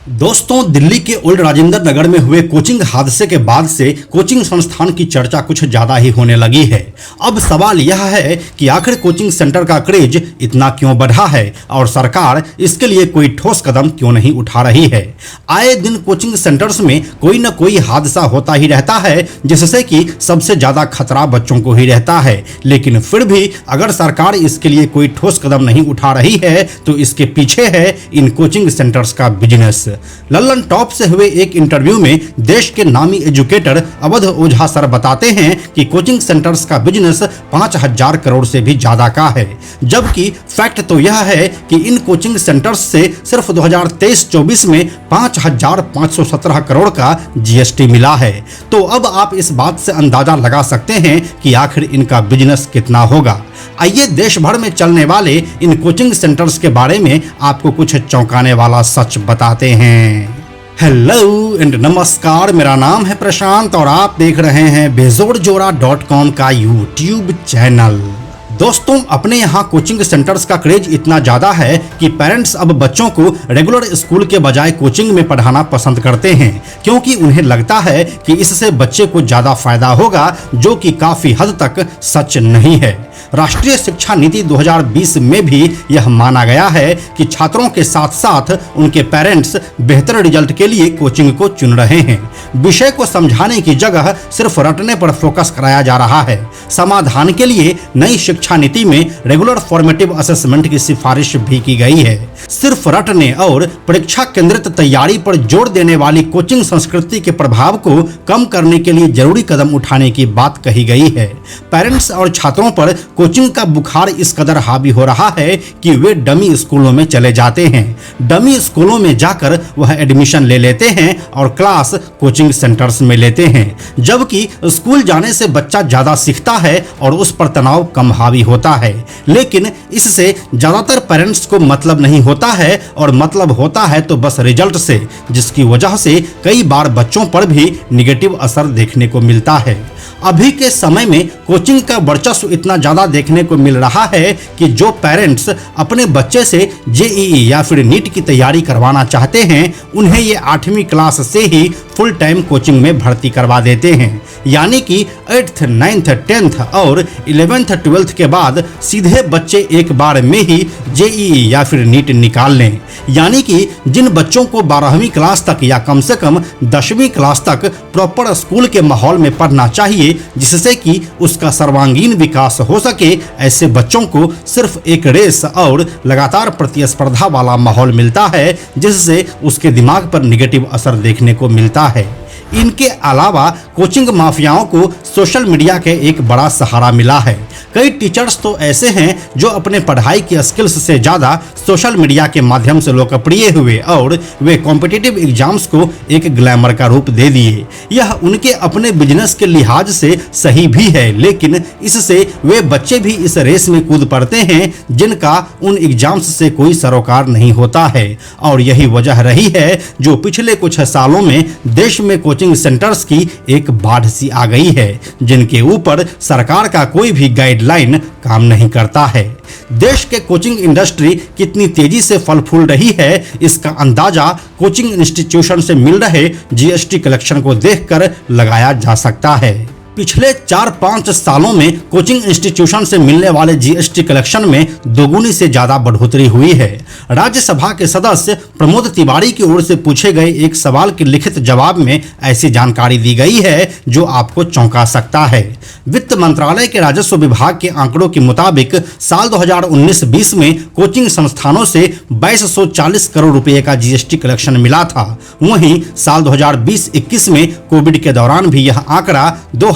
दोस्तों, दिल्ली के ओल्ड राजेंद्र नगर में हुए कोचिंग हादसे के बाद से कोचिंग संस्थान की चर्चा कुछ ज्यादा ही होने लगी है। अब सवाल यह है कि आखिर कोचिंग सेंटर का क्रेज इतना क्यों बढ़ा है और सरकार इसके लिए कोई ठोस कदम क्यों नहीं उठा रही है। आए दिन कोचिंग सेंटर्स में कोई न कोई हादसा होता ही रहता है, जिससे कि सबसे ज्यादा खतरा बच्चों को ही रहता है। लेकिन फिर भी अगर सरकार इसके लिए कोई ठोस कदम नहीं उठा रही है तो इसके पीछे है इन कोचिंग सेंटर्स का बिजनेस। लल्लन टॉप से हुए एक इंटरव्यू में देश के नामी एजुकेटर अवध ओझा सर बताते हैं कि कोचिंग सेंटर्स का बिजनेस 5000 करोड़ से भी ज्यादा का है, जबकि फैक्ट तो यह है कि इन कोचिंग सेंटर्स से सिर्फ 2023-24 में 5517 करोड़ का जीएसटी मिला है। तो अब आप इस बात से अंदाजा लगा सकते हैं कि आखिर इनका बिजनेस कितना होगा। आइए देश भर में चलने वाले इन कोचिंग सेंटर्स के बारे में आपको कुछ चौंकाने वाला सच बताते हैं। हेलो एंड नमस्कार, मेरा नाम है प्रशांत और आप देख रहे हैं बेजोड़जोड़ा.com का यूट्यूब चैनल। दोस्तों, अपने यहाँ कोचिंग सेंटर्स का क्रेज इतना ज़्यादा है कि पेरेंट्स अब बच्चों को रेगुलर स्कूल के बजाय कोचिंग में पढ़ाना पसंद करते हैं, क्योंकि उन्हें लगता है कि इससे बच्चे को ज़्यादा फायदा होगा, जो कि काफ़ी हद तक सच नहीं है। राष्ट्रीय शिक्षा नीति 2020 में भी यह माना गया है कि छात्रों के साथ साथ उनके पेरेंट्स बेहतर रिजल्ट के लिए कोचिंग को चुन रहे हैं। विषय को समझाने की जगह सिर्फ रटने पर फोकस कराया जा रहा है। समाधान के लिए नई शिक्षा नीति में रेगुलर फॉर्मेटिव असेसमेंट की सिफारिश भी की गई है। सिर्फ रटने और परीक्षा केंद्रित तैयारी पर जोर देने वाली कोचिंग संस्कृति के प्रभाव को कम करने के लिए जरूरी कदम उठाने की बात कही गई है। पेरेंट्स और छात्रों पर कोचिंग का बुखार इस कदर हावी हो रहा है कि वे डमी स्कूलों में चले जाते हैं। डमी स्कूलों में जाकर वह एडमिशन ले लेते हैं और क्लास कोचिंग सेंटर्स में लेते हैं, जबकि स्कूल जाने से बच्चा ज्यादा सीखता है और उस पर तनाव कम हावी होता है। लेकिन इससे ज्यादातर पेरेंट्स को मतलब नहीं होता है और मतलब होता है तो बस रिजल्ट से, जिसकी वजह से कई बार बच्चों पर भी निगेटिव असर देखने को मिलता है। अभी के समय में कोचिंग का वर्चस्व इतना ज्यादा देखने को मिल रहा है कि जो पेरेंट्स अपने बच्चे से जेईई या फिर नीट की तैयारी करवाना चाहते हैं, उन्हें ये 8वीं क्लास से ही फुल टाइम कोचिंग में भर्ती करवा देते हैं। यानी कि 8th, 9th, 10th और 11th, 12th के बाद सीधे बच्चे एक बार में ही जेईई या फिर नीट निकाल लें। यानी कि जिन बच्चों को 12वीं क्लास तक या कम से कम 10वीं क्लास तक प्रॉपर स्कूल के माहौल में पढ़ना चाहिए, जिससे कि उसका सर्वांगीण विकास हो सके, ऐसे बच्चों को सिर्फ एक रेस और लगातार प्रतिस्पर्धा वाला माहौल मिलता है, जिससे उसके दिमाग पर निगेटिव असर देखने को मिलता है। इनके अलावा कोचिंग माफियाओं को सोशल मीडिया के एक बड़ा सहारा मिला है। कई टीचर्स तो ऐसे हैं जो अपने पढ़ाई की स्किल्स से ज़्यादा सोशल मीडिया के माध्यम से लोकप्रिय हुए और वे कॉम्पिटिटिव एग्जाम्स को एक ग्लैमर का रूप दे दिए। यह उनके अपने बिजनेस के लिहाज से सही भी है, लेकिन इससे वे बच्चे भी इस रेस में कूद पड़ते हैं जिनका उन एग्जाम्स से कोई सरोकार नहीं होता है। और यही वजह रही है जो पिछले कुछ सालों में देश में कोचिंग सेंटर्स की एक बाढ़ सी आ गई है, जिनके ऊपर सरकार का कोई भी गाइडलाइन काम नहीं करता है। देश के कोचिंग इंडस्ट्री कितनी तेजी से फल फूल रही है, इसका अंदाजा कोचिंग इंस्टीट्यूशन से मिल रहे जीएसटी कलेक्शन को देखकर लगाया जा सकता है। पिछले 4-5 सालों में कोचिंग इंस्टीट्यूशन से मिलने वाले जीएसटी कलेक्शन में दोगुनी से ज्यादा बढ़ोतरी हुई है। राज्यसभा के सदस्य प्रमोद तिवारी की ओर से पूछे गए एक सवाल के लिखित जवाब में ऐसी जानकारी दी गई है जो आपको चौंका सकता है। वित्त मंत्रालय के राजस्व विभाग के आंकड़ों के मुताबिक साल 2019-20 में कोचिंग संस्थानों से 2240 करोड़ रुपए का जीएसटी कलेक्शन मिला था। वहीं साल 2020-21 में कोविड के दौरान भी यह आंकड़ा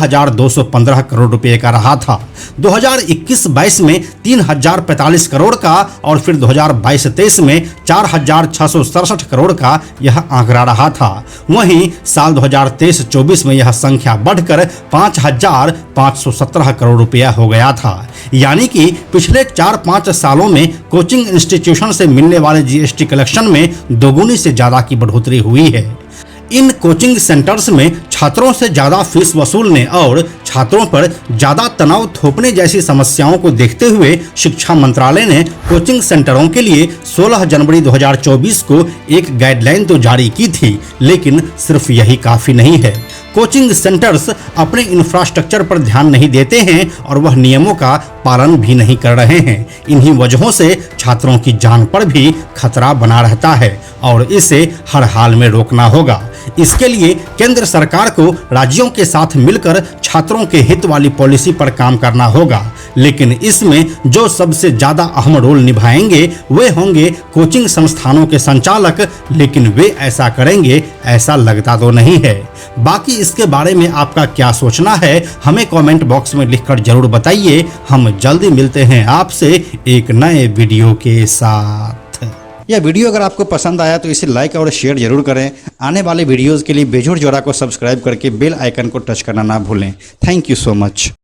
2215 करोड़ रुपए का रहा था। 2021-22 में 3045 करोड़ का और फिर 2022-23 में 4667 करोड़ का यह आंकड़ा रहा था। वहीं साल 2023-24 में यह संख्या बढ़कर 5517 करोड़ रुपया हो गया था। यानी कि पिछले 4-5 सालों में कोचिंग इंस्टीट्यूशन से मिलने वाले जीएसटी कलेक्शन में दोगुनी से ज्यादा की बढ़ोतरी हुई है। इन कोचिंग सेंटर्स में छात्रों से ज़्यादा फीस वसूलने और छात्रों पर ज़्यादा तनाव थोपने जैसी समस्याओं को देखते हुए शिक्षा मंत्रालय ने कोचिंग सेंटरों के लिए 16 जनवरी 2024 को एक गाइडलाइन तो जारी की थी, लेकिन सिर्फ यही काफ़ी नहीं है। कोचिंग सेंटर्स अपने इंफ्रास्ट्रक्चर पर ध्यान नहीं देते हैं और वह नियमों का पालन भी नहीं कर रहे हैं। इन्हीं वजहों से छात्रों की जान पर भी खतरा बना रहता है और इसे हर हाल में रोकना होगा। इसके लिए केंद्र सरकार को राज्यों के साथ मिलकर छात्रों के हित वाली पॉलिसी पर काम करना होगा, लेकिन इसमें जो सबसे ज़्यादा अहम रोल निभाएंगे वे होंगे कोचिंग संस्थानों के संचालक, लेकिन वे ऐसा करेंगे ऐसा लगता तो नहीं है। बाकी इसके बारे में आपका क्या सोचना है हमें कमेंट बॉक्स में लिखकर जरूर बताइए। हम जल्दी मिलते हैं आपसे एक नए वीडियो के साथ। यह वीडियो अगर आपको पसंद आया तो इसे लाइक और शेयर जरूर करें। आने वाले वीडियोस के लिए बेजोड़ जोड़ा को सब्सक्राइब करके बेल आइकन को टच करना ना भूलें। Thank you so much.